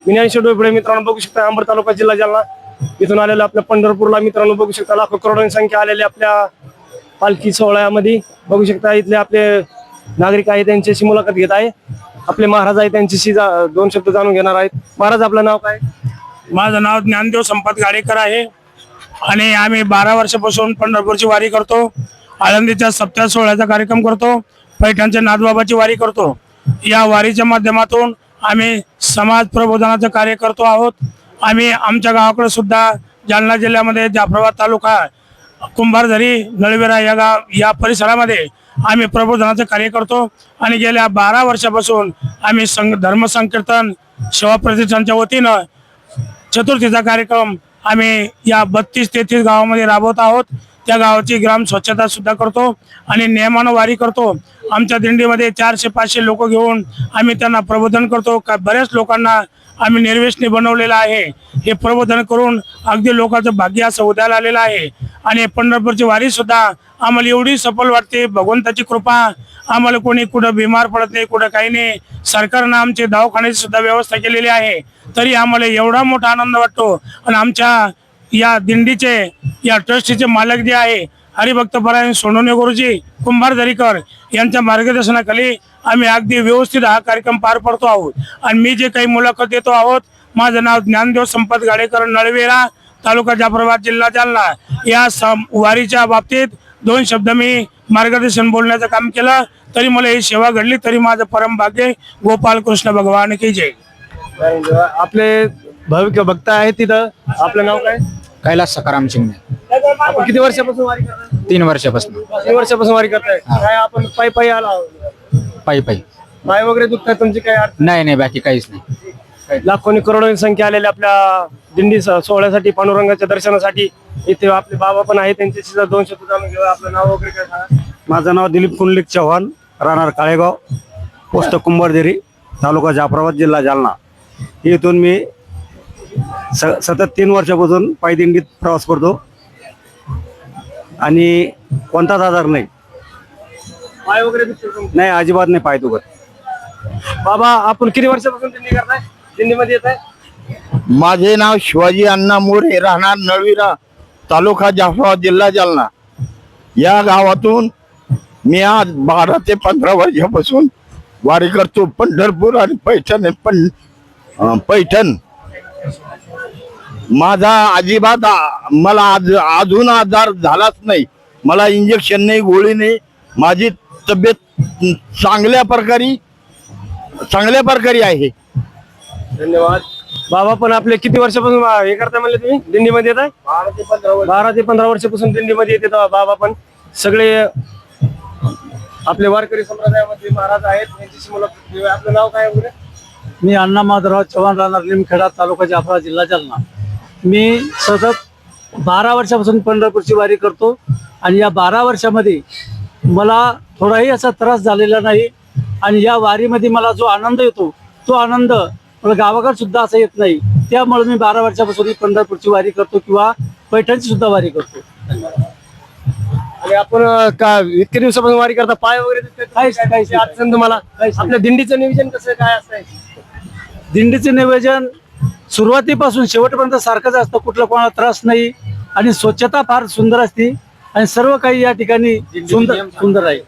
मी ज्ञानेश्वर डोईफळे मित्रांनो बघू शकता अंबड तालुका जिल्हा जालना इथून आलेलं आपल्या पंढरपूरला मित्रांनो बघू शकता लाखो करोडोंची संख्या आलेली आपल्या पालखी सोहळ्यामध्ये बघू शकता इथले आपले नागरिक आहेत त्यांच्याशी मुलाखत घेत आहे आपले महाराज आहेत त्यांच्याशी दोन शब्द जाणून घेणार आहेत. महाराज आपलं नाव काय? माझं नाव ज्ञानदेव संपत गाडेकर आहे आणि आम्ही 12 वर्षापासून पंढरपूरची वारी करतो. आळंदीच्या सप्ताह सोहळ्याचा कार्यक्रम करतो. पैठणच्या नाथबाबाची वारी करतो. या वारीच्या माध्यमातून आम्ही समाज प्रबोधनाचं कार्य करतो आहोत. आम्ही आमच्या गावाकडे सुद्धा जालना जिल्ह्यामध्ये जाफराबाद तालुका कुंभारझरी नळवेरा या परिसरामध्ये आम्ही प्रबोधनाचं कार्य करतो आणि गेल्या 12 वर्षापासून आम्ही धर्म संकीर्तन सेवा प्रतिष्ठानच्या वतीनं चतुर्थीचा कार्यक्रम आम्ही या 32-33 गावामध्ये राबवत आहोत. त्या गावाची ग्राम स्वच्छता सुद्धा करतो आणि नियमानं वारी करतो. आमच्या दिंडीमध्ये 400-500 लोक घेऊन आम्ही त्यांना प्रबोधन करतो. बऱ्याच लोकांना आम्ही निर्व्यसनी बनवलेलं आहे. हे प्रबोधन करून अगदी लोकांचं भाग्य असं उदयाला आलेलं आहे आणि पंढरपूरची वारी सुद्धा आम्हाला एवढी सफल वाटते. भगवंताची कृपा आम्हाला कोणी कुठं बिमार पडत नाही, कुठं काही नाही. सरकारनं आमचे दवाखान्याची सुद्धा व्यवस्था केलेली आहे तरी आम्हाला एवढा मोठा आनंद वाटतो. आणि आमच्या या दिंडीचे या ट्रस्टीचे मालक जे आहे हरिभक्तपरायण सोनवणे गुरुजी कुंभारझरीकर यांच्या मार्गदर्शनाखाली आम्ही अगदी व्यवस्थित हा कार्यक्रम पार पडतो आहोत. आणि मी जे काही मुलाखत देतो आहोत माझं नाव ज्ञानदेव संपत गाडेकर नळवेरा तालुका जाफराबाद जिल्हा जालना. या वारीच्या बाबतीत 2 शब्द मी मार्गदर्शन बोलण्याचं काम केलं तरी मला ही सेवा घडली तरी माझं परम भाग्य. गोपाल कृष्ण भगवान की जय. आपले भाविक भक्त आहेत तिथं आपलं नाव काय? कैलास सकाराम चिमणे. आपण किती वर्षापासून वारी करताय? 3 वर्षापासून 3 वर्षापासून वारी करताय. काय आपण पायी आला पायी पाय वगैरे दुखतात तुमची काय अडचण? नाही बाकी काहीच नाही. लाखोनी करोडोंची संख्या आलेली आपल्या दिंडी सोहळ्यासाठी पांडुरंगाच्या दर्शनासाठी इथे आपले बाबा पण आहेत त्यांच्याशी 2 शब्द जाणून घेऊया. आपलं नाव वगैरे काय सांगा? माझं नाव दिलीप कुंडलिक चव्हाण राहणार काळेगाव पोस्ट कुंभारझरी तालुका जाफराबाद जिल्हा जालना. इथून मी सतत 3 वर्षापासून पायदिंडीत प्रवास करतो आणि कोणताच आजार नाही. पाय वगैरे दुखतात तुमचे? नाही अजिबात नाही पाय दुखत. बाबा आपण किती वर्षापासून दिंडी करताय? दिंडीमध्ये येत आहे? माझे नाव शिवाजी अण्णा मोरे राहणार नळवीरा तालुका जाफराबाद जिल्हा जालना. या गावातून मी आज 12 ते 15 वर्षापासून वारी करतो. पंढरपूर आणि पैठण माझा अजिबात मला अजून आजार झालाच नाही. मला इंजेक्शन नाही, गोळी नाही. माझी तब्येत चांगल्या प्रकारे आहे. धन्यवाद. बाबा पण आपले किती वर्षापासून हे करताय म्हणले तुम्ही दिंडीमध्ये येत आहे? 12 ते 15 वर्षापासून दिंडीमध्ये येते बाबा पण सगळे आपले वारकरी संप्रदायामध्ये महाराज आहेत त्यांच्याशी मुलाखत घेऊया. आपलं नाव काय वगैरे? मी अण्णा माधवराव चव्हाण राहणार निमखेडा तालुका जाफराबाद जिल्हा जालना. मी सतत 12 वर्षापासून पंढरपूरची वारी करतो आणि या 12 वर्षामध्ये मला थोडाही असा त्रास झालेला नाही. आणि या वारीमध्ये मला जो आनंद येतो तो आनंद मला गावाकडे सुद्धा असा येत नाही. त्यामुळे मी 12 वर्षापासून पंढरपूरची वारी करतो किंवा पैठणची सुद्धा वारी करतो. आणि आपण का इतके दिवसापासून वारी करता पाय वगैरे दुखतात? काही अडचण तुम्हाला? आपल्या दिंडीचं नियोजन कसं काय असतंय? दिंडीचे नियोजन सुरुवातीपासून शेवटपर्यंत सारखंच असतं. कुठला कोणाला त्रास नाही आणि स्वच्छता फार सुंदर असते आणि सर्व काही या ठिकाणी सुंदर आहे.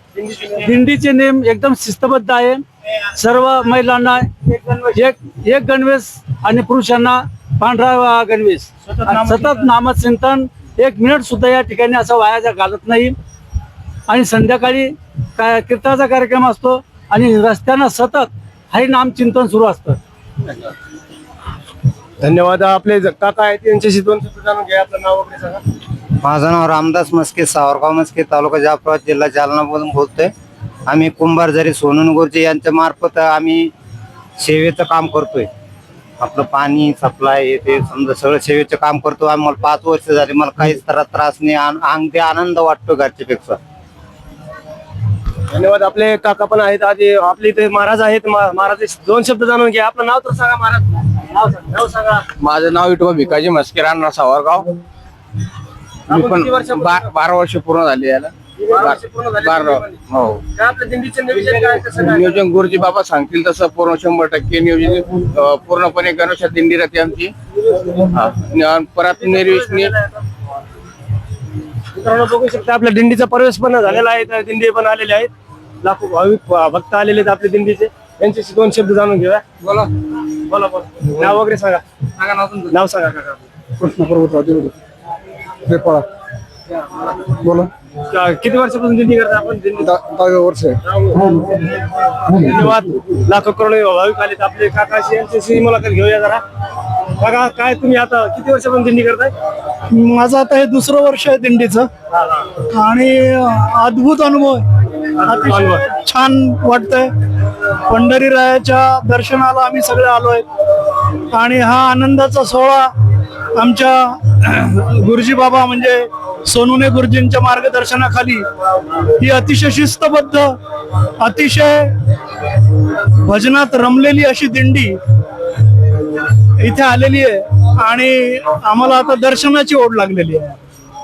दिंडीचे नेम एकदम शिस्तबद्ध आहे. सर्व महिलांना एक गणवेश आणि पुरुषांना पांढरा गणवेश. सतत नामचिंतन 1 मिनिट सुद्धा या ठिकाणी असं वाया घालत नाही. आणि संध्याकाळी कीर्तनाचा कार्यक्रम असतो आणि रस्त्यानं सतत हरिनाम चिंतन सुरू असतं. धन्यवाद. आपले काका आहेत त्यांच्याशी 2 शब्द जाणून घ्या. आपलं नाव वगैरे सांगा. माझं नाव रामदास मस्के सावरगाव मस्के तालुका जाफराबाद जिल्हा जालना मधून बोलतोय. आम्ही कुंभारझरी सोनवणे गुरुजी यांच्या मार्फत आम्ही सेवेचं काम करतोय. आपलं पाणी सप्लाय हे ते समजा सगळं सेवेचं काम करतो. आम्हाला 5 वर्ष झाले. मला काहीच त्रास नाही. अंगदी आनंद वाटतो घरच्यापेक्षा. धन्यवाद. आपले काका पण आहेत. आधी आपले इथे महाराज आहेत. महाराज 2 शब्द जाणून घ्या. आपलं नाव तर सांगा महाराज. नाव सांगा. माझं नाव विठोबा भिकाजी मस्के राहणार सावरगाव. मी पण 12 वर्ष पूर्ण झाली याला. पूर्ण झाले दिंडीमध्ये. हो काय आपल्या दिंडीचे नियोजन काय कसं काय? नियोजन गुरुजी बाबा सांगतील तसं पूर्ण 100% नियोजन पूर्णपणे गणेश दिंडी राहते आमची परत निर्विष्णी मित्रांनो बघू शकता आपल्या दिंडीचा प्रवेश पण झालेला आहे तर दिंडी पण आलेले आहेत लाखो भाविक भक्त आलेले आहेत आपल्या दिंडीचे यांच्याशी 2 शब्द जाणून घेऊया. बोला बोला बोला नाव वगैरे सांगा. नाव सांगा काका. कृष्ण पर्वत बोला किती वर्षापासून दिंडी करता आपण दिंडी 10 वर्ष धन्यवाद. लाखो करोडो भाविक आलेत आपले काकाशी यांच्याशी मुलाखत घेऊया जरा. काका काय तुम्ही आता किती वर्षापासून दिंडी करताय? माझं आता हे 2रं वर्ष आहे दिंडीचं आणि अद्भुत अनुभव आहे. अतिशय छान वाटतंय. पंढरीरायाच्या दर्शनाला आम्ही सगळे आलोय आणि हा आनंदाचा सोहळा आमच्या गुरुजी बाबा म्हणजे सोनुने गुरुजींच्या मार्गदर्शनाखाली ही अतिशय शिस्तबद्ध अतिशय भजनात रमलेली अशी दिंडी इथे आलेली आहे आणि आम्हाला आता दर्शनाची ओढ लागलेली आहे.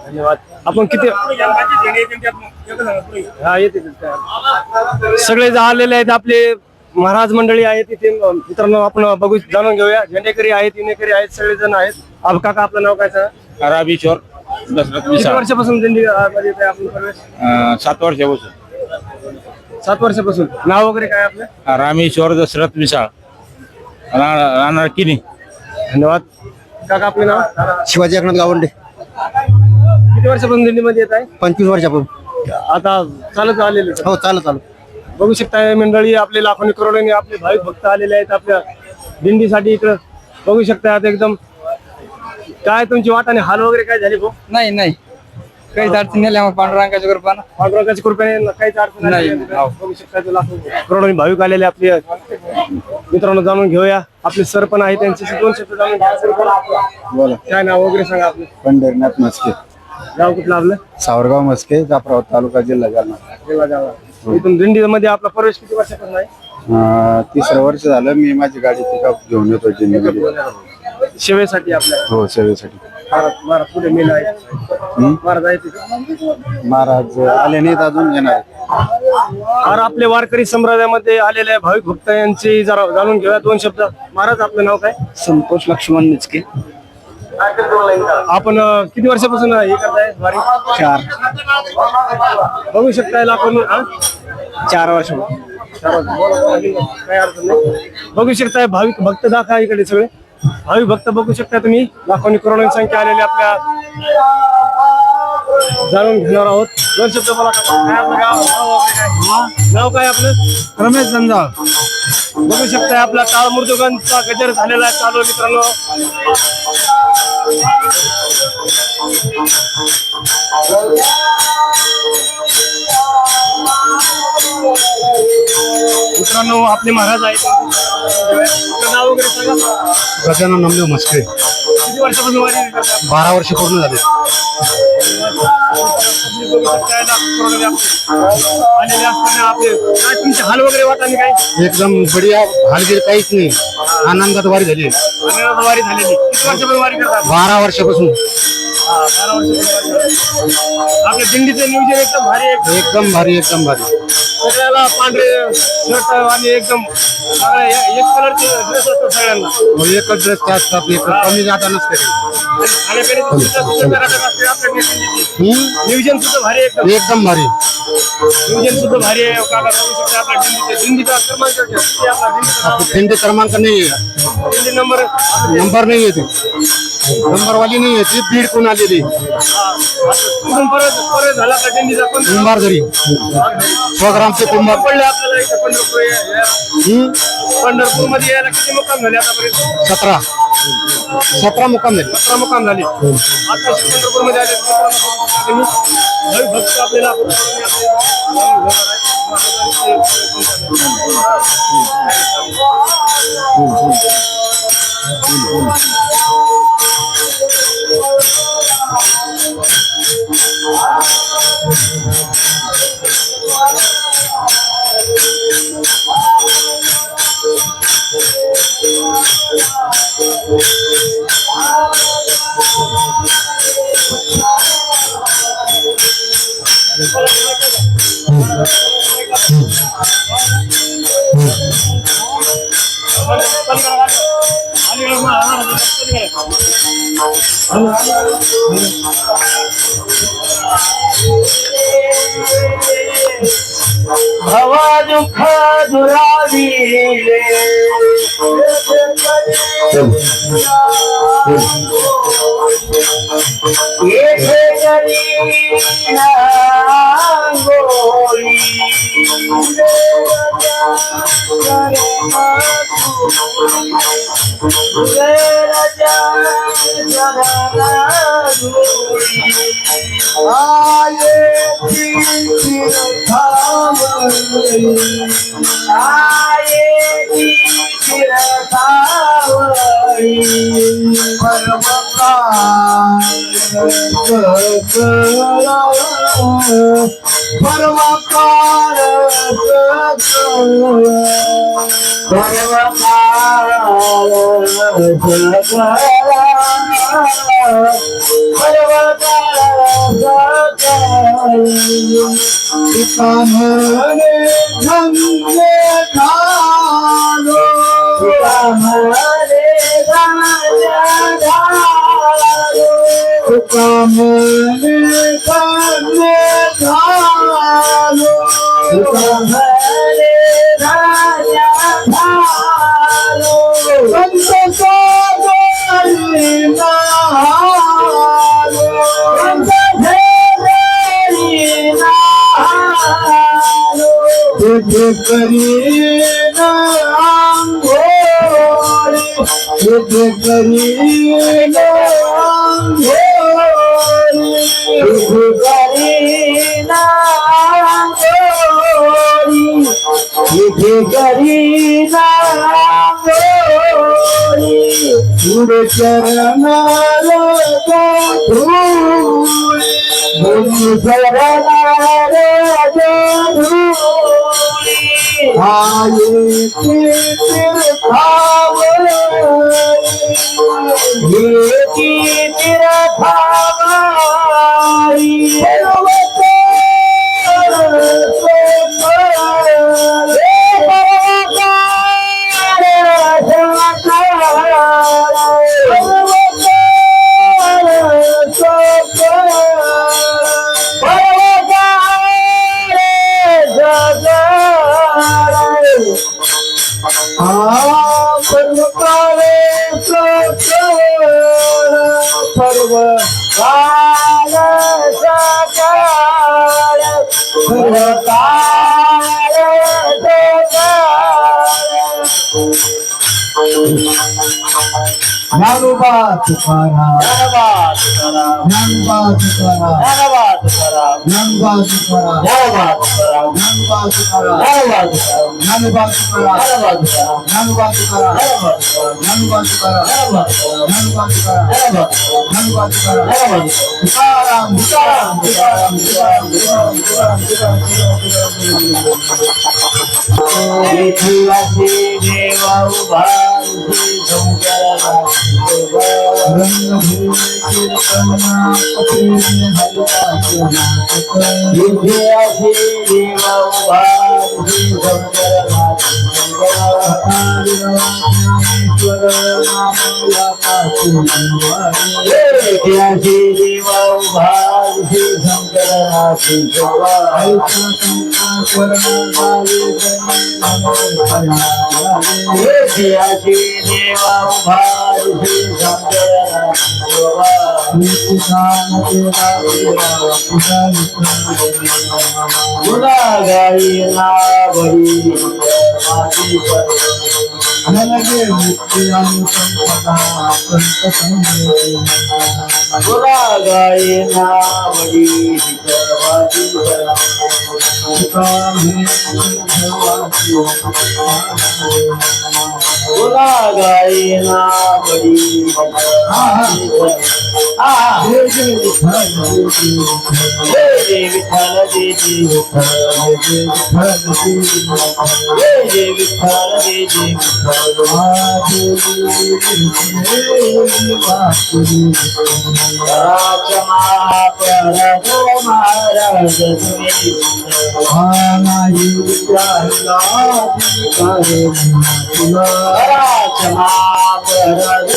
धन्यवाद. आपण किती हा येते सगळे जे आलेले आहेत आपले महाराज मंडळी आहेत इथे मित्रांनो आपण बघू जाणून घेऊया. झेंडेकरी आहेत इनेकरी आहेत सगळेजण आहेत. काका आपलं नाव काय सांगा? रामेश्वर दशरथ किती मिसाळ वर्षापासून दिंडी मध्ये येताय आपण प्रवेश? 7 वर्षापासून 7 वर्षापासून. नाव वगैरे काय आपलं? रामेश्वर दशरथ मिसाळ राहणार किनी. धन्यवाद. काका आपले नाव? शिवाजी एकनाथ गावंडे किती वर्षापासून दिंडीमध्ये येत आहे? 25 वर्षापूर्वी. आता चालत आलेले हो चालू बघू शकता मंडळी आपले लाखोनी करोडोनी आपले भाविक भक्त आलेले आहेत आपल्या दिंडीसाठी इकडं बघू शकता. आता एकदम काय तुमची वाट आणि हाल वगैरे काय झाली भाऊ? नाही काही अडचण नाही पांडुरंगाच्या कृपानं. पांडुरंगाच्या कृपेने काहीच अडचण नाही. बघू शकता इथं लाखो करोडोनी भाविक आलेले आपले मित्रांनो जाणून घेऊया. आपले सर पण आहेत त्यांच्याशी 2 शब्द जाणून घ्या. सर बोला काय नाव वगैरे सांगा आपलं? पंढरीनाथ मस्के गाव कुठलं आपलं? सावरगाव मस्के जाफराबाद तालुका जिल्हा जालना. इथून दिंडीमध्ये आपला प्रवेश किती वर्षापासून आहे? 3रं वर्ष झालं. मी माझी गाडी पिकअप घेऊन येतो दिंडीमध्ये. सेवेसाठी आपल्या हो सेवेसाठी. महाराज पुढे मेला आहे महाराज आहे तिथे. महाराज आले नाहीत अजून येणार. और आपले वारकरी संप्रदायामध्ये आलेले भाविक भक्त यांची जरा जाणून घेऊया 2 शब्द. महाराज आपलं नाव काय? संतोष लक्ष्मण निचके. आपण किती वर्षापासून हे करताय वारी? 4 बघू शकताय लाखो 4 वर्ष. काय अडचण नाही. बघू शकताय भाविक भक्त दाखवा इकडे सगळे भाविक भक्त बघू शकता तुम्ही. लाखोनी करोडोंची संख्या आलेली आपल्या जाणून घेणार आहोत. 2 शब्द बोला. काय आपलं गाव नाव वगैरे काय? नाव काय आपलं? रमेश जंजाळ. बघू शकताय आपला टाळ मृदुगांचा गजर झालेला आहे चालू मित्रांनो. मित्रांनो आपले महाराज आहेत. आपलं नाव वगैरे सांगा. गजानन नामदेव मस्के. किती वर्षापासून वारी करतात? 12 वर्ष पूर्ण झाले. आलेले असताना आपले काय तुमचे हाल वगैरे वाटाने काय? एकदम बढिया. हालगीर काहीच नाही. आनंदात वारी झाली. आनंदात वारी झालेली. किती वर्षापासून वारी करतात? 12 वर्षापासून. 12 वर्षापासून. आपल्या दिंडीचं नियोजन एकदम भारी आहे. एकदम भारी एकदम भारी. सगळ्याला पांढरे शर्ट आणि एकदम एक कलरचे ड्रेस असतात सगळ्यांना. एकच ड्रेस असतात. कमी जाता नसते. खाण्यापिण्याची सुद्धा कर्नाटक असते आपल्या दिंडीची. नियोजन सुद्धा भारी आहे एकदम. एकदम भारी. नियोजन सुद्धा भारी आहे. काका बघू शकता आपल्या दिंडीचा क्रमांक किती आपला दिंडीचं नाव? दिंडी क्रमांक नाही. दिंडी नंबर नंबर नाही येते. नंबरवाली नाही येते. बीड कोण आलेली. कुठून परत झाला का दिंडीचा पण कुंभारदरी. स्वग्रामचे कुंभार. पडले आपल्याला इथं पंढरपूर मध्ये यायला किती मुक्काम झाले आतापर्यंत? 17 मुक्काम झाले. 17 मुक्काम झाले. आता पंढरपूर मध्ये आले भक्त आपल्याला भवा दुःख दुराविले येथे गरी नांगोळी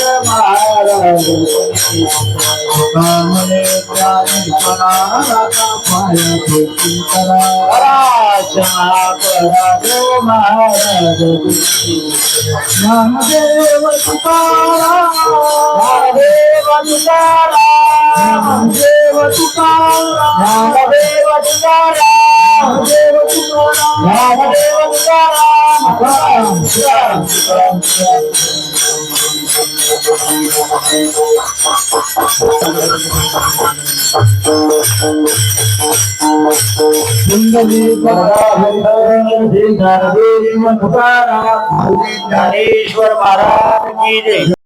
क्षमा ज्ञानेश्वर महाराज की जय.